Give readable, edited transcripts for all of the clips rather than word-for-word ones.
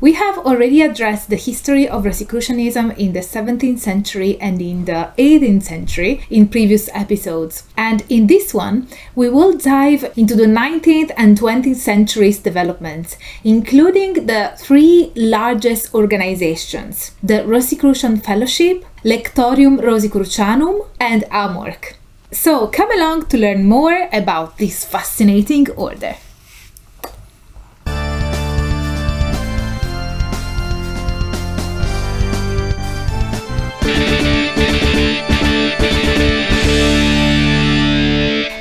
We have already addressed the history of Rosicrucianism in the 17th century and in the 18th century in previous episodes. And in this one, we will dive into the 19th and 20th centuries developments, including the three largest organizations, the Rosicrucian Fellowship, Lectorium Rosicrucianum, and AMORC. So come along to learn more about this fascinating order.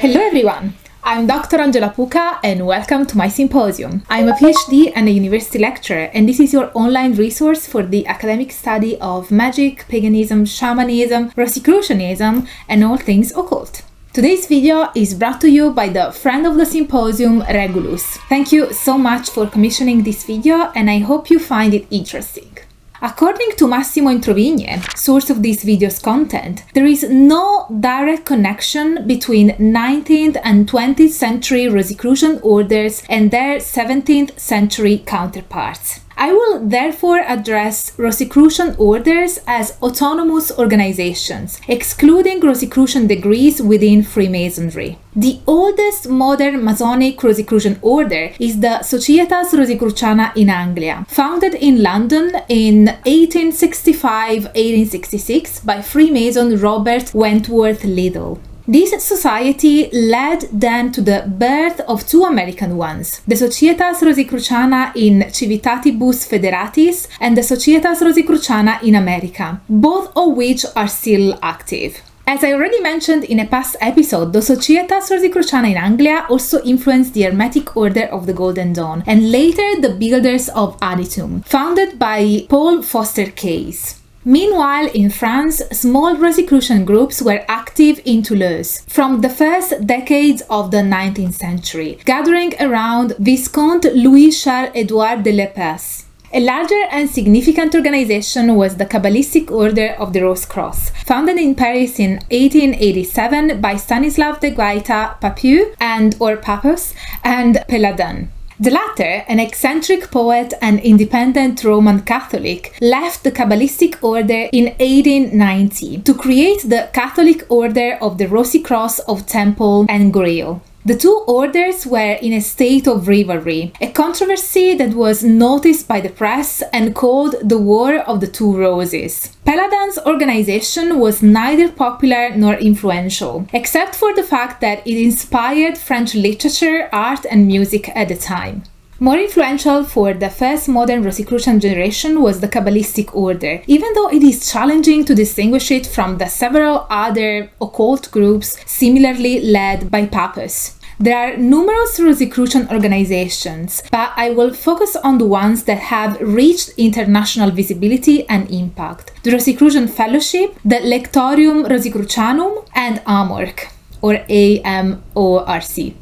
Hello everyone! I'm Dr. Angela Puca and welcome to my symposium. I'm a PhD and a university lecturer, and this is your online resource for the academic study of magic, paganism, shamanism, Rosicrucianism, and all things occult. Today's video is brought to you by the friend of the symposium, Regulus. Thank you so much for commissioning this video, and I hope you find it interesting. According to Massimo Introvigne, source of this video's content, there is no direct connection between 19th and 20th century Rosicrucian orders and their 17th century counterparts. I will therefore address Rosicrucian orders as autonomous organizations, excluding Rosicrucian degrees within Freemasonry. The oldest modern Masonic Rosicrucian order is the Societas Rosicruciana in Anglia, founded in London in 1865-1866 by Freemason Robert Wentworth Liddell. This society led then to the birth of two American ones, the Societas Rosicruciana in Civitatibus Federatis and the Societas Rosicruciana in America, both of which are still active. As I already mentioned in a past episode, the Societas Rosicruciana in Anglia also influenced the Hermetic Order of the Golden Dawn and later the Builders of Aditum, founded by Paul Foster Case. Meanwhile, in France, small Rosicrucian groups were active in Toulouse from the first decades of the 19th century, gathering around Viscount Louis-Charles-Édouard de Lepers. A larger and significant organization was the Kabbalistic Order of the Rose Cross, founded in Paris in 1887 by Stanislas de Guaita Papu or Papus and Peladan. The latter, an eccentric poet and independent Roman Catholic, left the Kabbalistic Order in 1890 to create the Catholic Order of the Rosy Cross of Temple and Grail. The two orders were in a state of rivalry, a controversy that was noticed by the press and called the War of the Two Roses. Peladan's organization was neither popular nor influential, except for the fact that it inspired French literature, art, and music at the time. More influential for the first modern Rosicrucian generation was the Kabbalistic Order, even though it is challenging to distinguish it from the several other occult groups similarly led by Papus. There are numerous Rosicrucian organizations, but I will focus on the ones that have reached international visibility and impact: the Rosicrucian Fellowship, the Lectorium Rosicrucianum, and AMORC, or AMORC.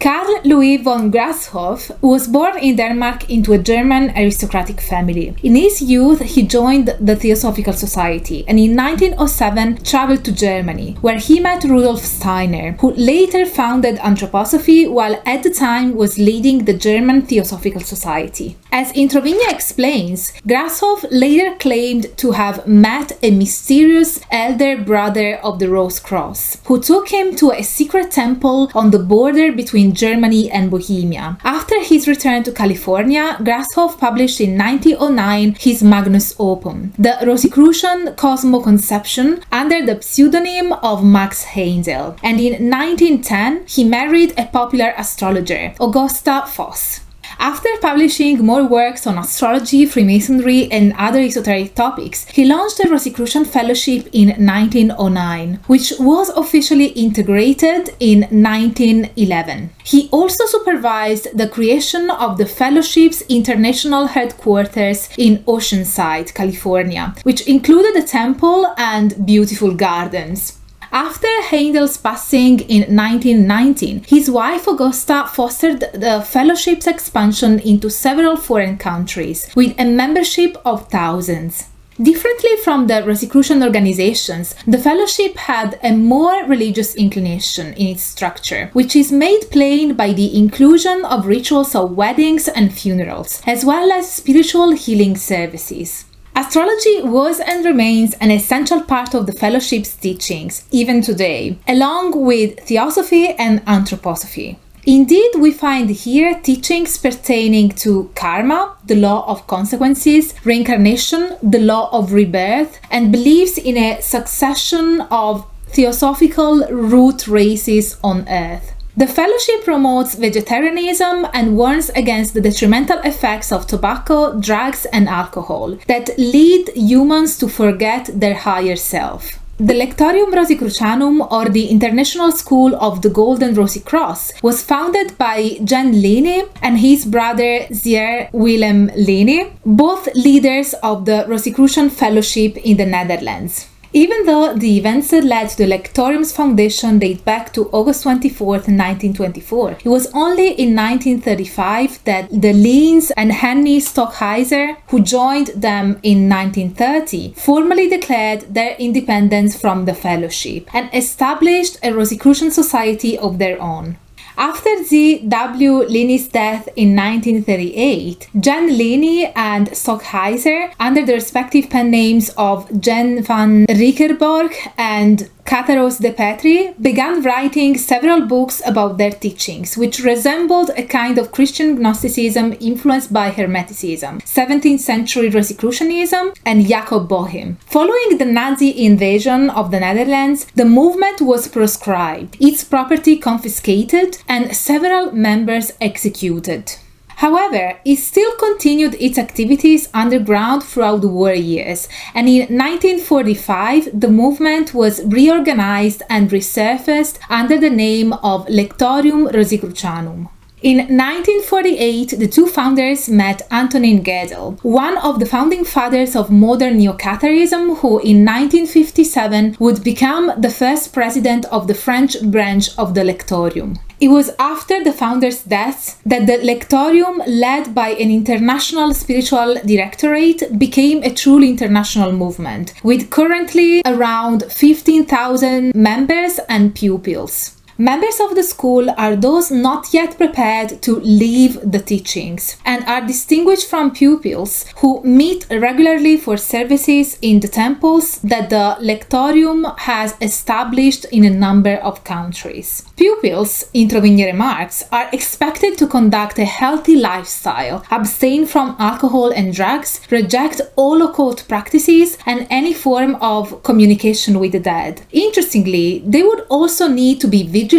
Karl Louis von Grasshoff was born in Denmark into a German aristocratic family. In his youth, he joined the Theosophical Society and in 1907 traveled to Germany, where he met Rudolf Steiner, who later founded Anthroposophy while at the time was leading the German Theosophical Society. As Introvigne explains, Grasshoff later claimed to have met a mysterious elder brother of the Rose Cross, who took him to a secret temple on the border between Germany and Bohemia. After his return to California, Grasshoff published in 1909 his Magnus Opum, the Rosicrucian Cosmoconception, under the pseudonym of Max Heinzel, and in 1910 he married a popular astrologer, Augusta Voss. After publishing more works on astrology, Freemasonry, and other esoteric topics, he launched the Rosicrucian Fellowship in 1909, which was officially integrated in 1911. He also supervised the creation of the Fellowship's international headquarters in Oceanside, California, which included a temple and beautiful gardens. After Heinzel's passing in 1919, his wife Augusta fostered the Fellowship's expansion into several foreign countries, with a membership of thousands. Differently from the Rosicrucian organizations, the fellowship had a more religious inclination in its structure, which is made plain by the inclusion of rituals of weddings and funerals, as well as spiritual healing services. Astrology was and remains an essential part of the fellowship's teachings, even today, along with theosophy and anthroposophy. Indeed, we find here teachings pertaining to karma, the law of consequences, reincarnation, the law of rebirth, and beliefs in a succession of theosophical root races on Earth. The fellowship promotes vegetarianism and warns against the detrimental effects of tobacco, drugs, and alcohol that lead humans to forget their higher self. The Lectorium Rosicrucianum, or the International School of the Golden Rosicross, was founded by Jan Leene and his brother Sier Willem Leene, both leaders of the Rosicrucian Fellowship in the Netherlands. Even though the events that led to the Lectorium's foundation date back to August 24, 1924, it was only in 1935 that the Leens and Henny Stockheiser, who joined them in 1930, formally declared their independence from the fellowship and established a Rosicrucian society of their own. After Z.W. Leene's death in 1938, Jan Leene and Stockheiser, under the respective pen names of Jan van Riekerborg and Catharos de Petri, began writing several books about their teachings, which resembled a kind of Christian Gnosticism influenced by Hermeticism, 17th-century Rosicrucianism, and Jacob Boehme. Following the Nazi invasion of the Netherlands, the movement was proscribed, its property confiscated, and several members executed. However, it still continued its activities underground throughout the war years, and in 1945 the movement was reorganized and resurfaced under the name of Lectorium Rosicrucianum. In 1948, the two founders met Antonin Gödel, one of the founding fathers of modern Neo-Catharism, who in 1957 would become the first president of the French branch of the Lectorium. It was after the founders' deaths that the Lectorium, led by an international spiritual directorate, became a truly international movement, with currently around 15,000 members and pupils. Members of the school are those not yet prepared to leave the teachings and are distinguished from pupils who meet regularly for services in the temples that the Lectorium has established in a number of countries. Pupils, Introvigne remarks, are expected to conduct a healthy lifestyle, abstain from alcohol and drugs, reject all occult practices, and any form of communication with the dead. Interestingly, they would also need to be vigilant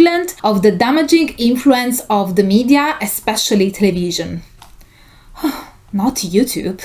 of the damaging influence of the media, especially television. Not YouTube.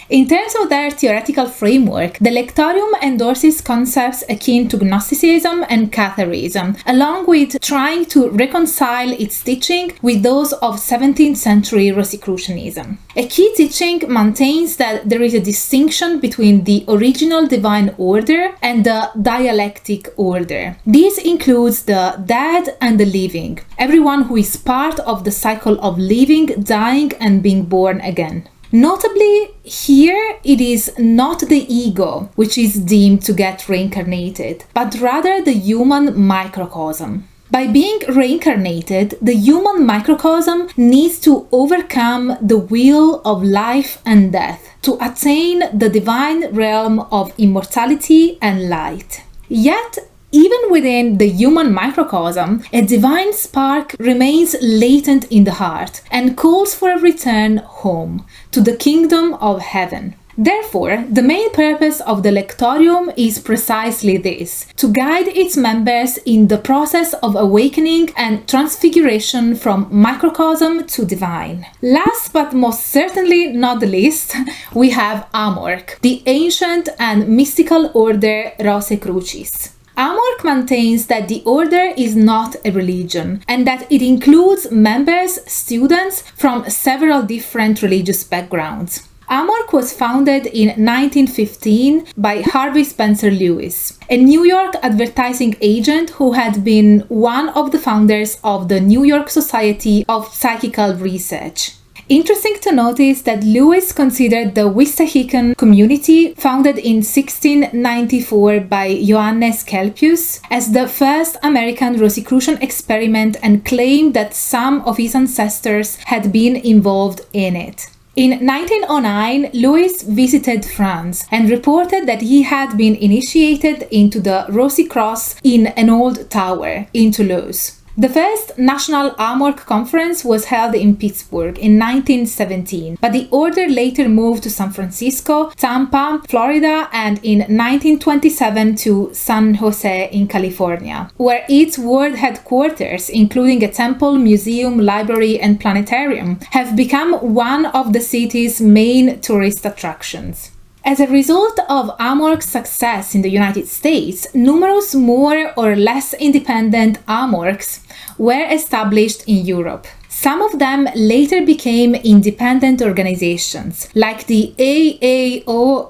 In terms of their theoretical framework, the Lectorium endorses concepts akin to Gnosticism and Catharism, along with trying to reconcile its teaching with those of 17th-century Rosicrucianism. A key teaching maintains that there is a distinction between the original divine order and the dialectic order. This includes the dead and the living, everyone who is part of the cycle of living, dying, and being born again. Notably, here it is not the ego which is deemed to get reincarnated, but rather the human microcosm. By being reincarnated, the human microcosm needs to overcome the wheel of life and death to attain the divine realm of immortality and light. Yet, even within the human microcosm, a divine spark remains latent in the heart and calls for a return home, to the kingdom of heaven. Therefore, the main purpose of the Lectorium is precisely this: to guide its members in the process of awakening and transfiguration from microcosm to divine. Last but most certainly not the least, we have AMORC, the ancient and mystical order Rosicrucis. AMORC maintains that the order is not a religion and that it includes members, students from several different religious backgrounds. AMORC was founded in 1915 by Harvey Spencer Lewis, a New York advertising agent who had been one of the founders of the New York Society of Psychical Research. Interesting to notice that Lewis considered the Wissahickon community, founded in 1694 by Johannes Kelpius, as the first American Rosicrucian experiment and claimed that some of his ancestors had been involved in it. In 1909, Lewis visited France and reported that he had been initiated into the Rosicross in an old tower in Toulouse. The first National AMORC conference was held in Pittsburgh in 1917, but the order later moved to San Francisco, Tampa, Florida, and in 1927 to San Jose in California, where its world headquarters, including a temple, museum, library, and planetarium, have become one of the city's main tourist attractions. As a result of AMORC's success in the United States, numerous more or less independent AMORCs were established in Europe. Some of them later became independent organizations, like the AAORRAC.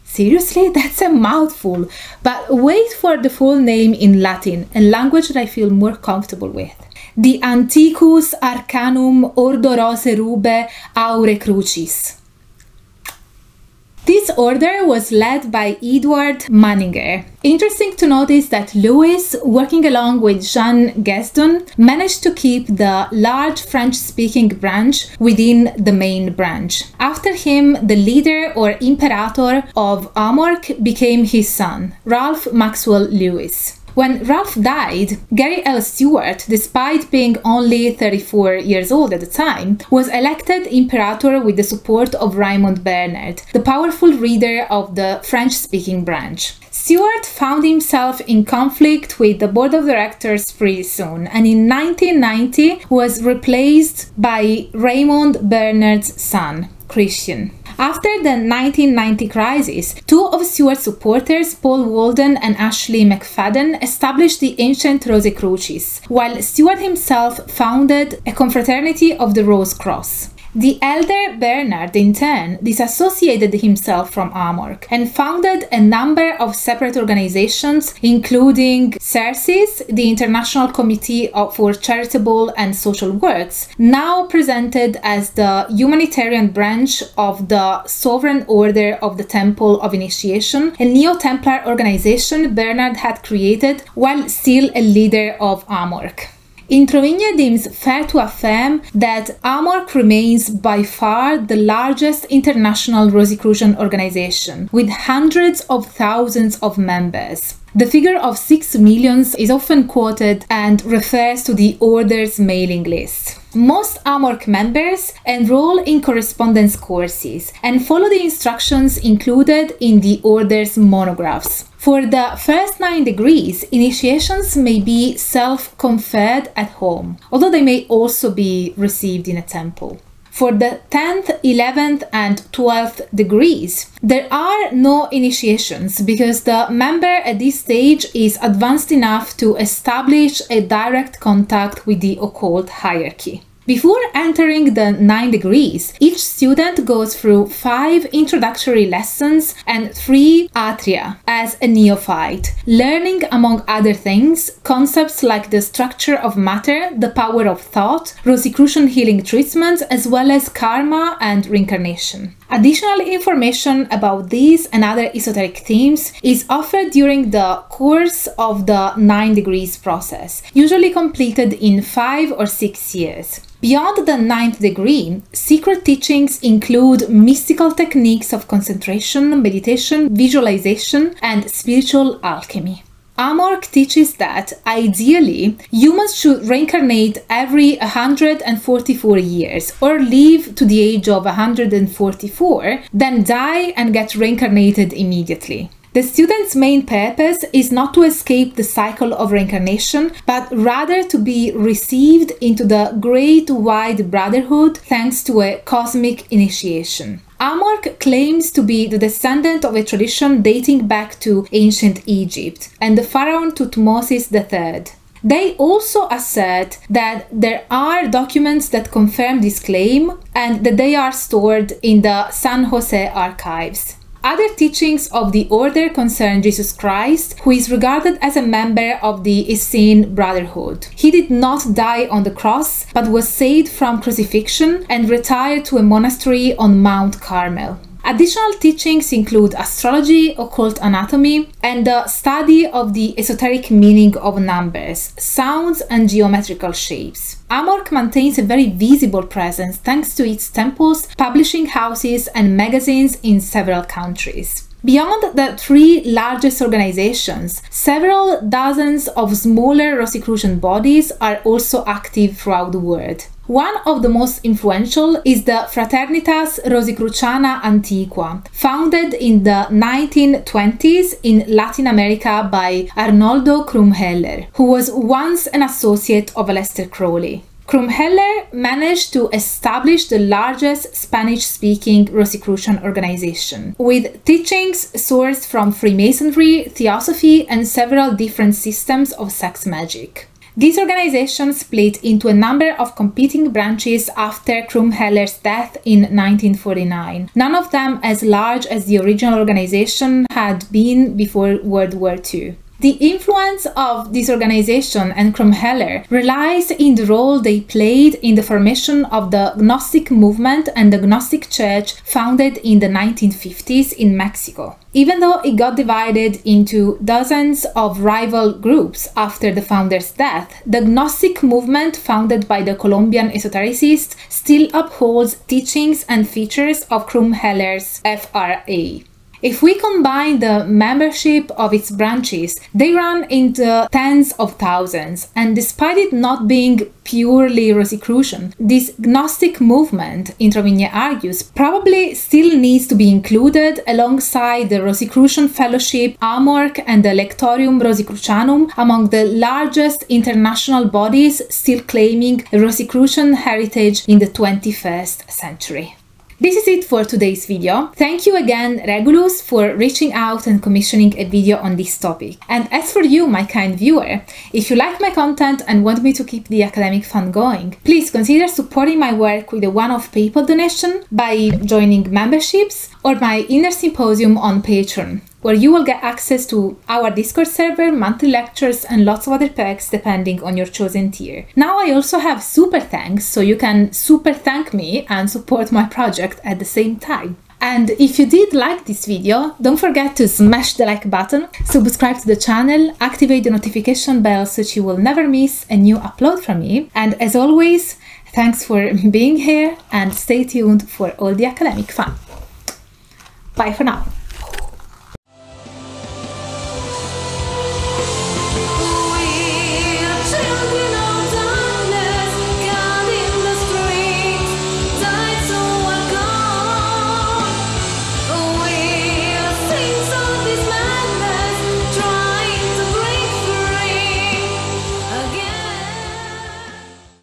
Seriously, that's a mouthful, but wait for the full name in Latin, a language that I feel more comfortable with. The Antiquus Arcanum Ordo Roserube Aure Crucis. This order was led by Edward Manninger. Interesting to notice that Lewis, working along with Jean Gaston, managed to keep the large French-speaking branch within the main branch. After him, the leader or imperator of AMORC became his son, Ralph Maxwell Lewis. When Ralph died, Gary L. Stewart, despite being only 34 years old at the time, was elected imperator with the support of Raymond Bernard, the powerful leader of the French-speaking branch. Stewart found himself in conflict with the board of directors pretty soon, and in 1990 was replaced by Raymond Bernard's son, Christian. After the 1990 crisis, two of Stewart's supporters, Paul Walden and Ashley McFadden, established the ancient Rosicrucis, while Stewart himself founded a confraternity of the Rose Cross. The elder Bernard, in turn, disassociated himself from AMORC and founded a number of separate organizations, including CERCIS, the International Committee for Charitable and Social Works, now presented as the humanitarian branch of the Sovereign Order of the Temple of Initiation, a Neo-Templar organization Bernard had created while still a leader of AMORC. Introvigne deems fair to affirm that AMORC remains by far the largest international Rosicrucian organization, with hundreds of thousands of members. The figure of 6 million is often quoted and refers to the order's mailing list. Most AMORC members enroll in correspondence courses and follow the instructions included in the order's monographs. For the first 9 degrees, initiations may be self-conferred at home, although they may also be received in a temple. For the 10th, 11th, and 12th degrees, there are no initiations because the member at this stage is advanced enough to establish a direct contact with the occult hierarchy. Before entering the 9 degrees, each student goes through 5 introductory lessons and 3 atria as a neophyte, learning, among other things, concepts like the structure of matter, the power of thought, Rosicrucian healing treatments, as well as karma and reincarnation. Additional information about these and other esoteric themes is offered during the course of the 9 degrees process, usually completed in 5 or 6 years. Beyond the 9th degree, secret teachings include mystical techniques of concentration, meditation, visualization, and spiritual alchemy. AMORC teaches that, ideally, humans should reincarnate every 144 years, or live to the age of 144, then die and get reincarnated immediately. The student's main purpose is not to escape the cycle of reincarnation, but rather to be received into the Great Wide Brotherhood thanks to a cosmic initiation. AMORC claims to be the descendant of a tradition dating back to ancient Egypt and the pharaoh Thutmose III. They also assert that there are documents that confirm this claim and that they are stored in the San Jose archives. Other teachings of the order concern Jesus Christ, who is regarded as a member of the Essene Brotherhood. He did not die on the cross, but was saved from crucifixion and retired to a monastery on Mount Carmel. Additional teachings include astrology, occult anatomy, and the study of the esoteric meaning of numbers, sounds, and geometrical shapes. AMORC maintains a very visible presence thanks to its temples, publishing houses, and magazines in several countries. Beyond the three largest organizations, several dozens of smaller Rosicrucian bodies are also active throughout the world. One of the most influential is the Fraternitas Rosicruciana Antiqua, founded in the 1920s in Latin America by Arnoldo Krumheller, who was once an associate of Aleister Crowley. Krumheller managed to establish the largest Spanish-speaking Rosicrucian organization, with teachings sourced from Freemasonry, Theosophy, and several different systems of sex magic. These organizations split into a number of competing branches after Krumheller's death in 1949, none of them as large as the original organization had been before World War II. The influence of this organization and Krumheller relies in the role they played in the formation of the Gnostic movement and the Gnostic Church founded in the 1950s in Mexico. Even though it got divided into dozens of rival groups after the founder's death, the Gnostic movement founded by the Colombian esotericists still upholds teachings and features of Krumheller's FRA. If we combine the membership of its branches, they run into tens of thousands, and despite it not being purely Rosicrucian, this Gnostic movement, Introvigne argues, probably still needs to be included alongside the Rosicrucian Fellowship, AMORC, and the Lectorium Rosicrucianum among the largest international bodies still claiming a Rosicrucian heritage in the 21st century. This is it for today's video. Thank you again, Regulus, for reaching out and commissioning a video on this topic. And as for you, my kind viewer, if you like my content and want me to keep the academic fun going, please consider supporting my work with a one-off PayPal donation by joining memberships or my inner symposium on Patreon, where you will get access to our Discord server, monthly lectures, and lots of other perks depending on your chosen tier. Now I also have super thanks, so you can super thank me and support my project at the same time. And if you did like this video, don't forget to smash the like button, subscribe to the channel, activate the notification bell so that you will never miss a new upload from me. And as always, thanks for being here and stay tuned for all the academic fun. Bye for now.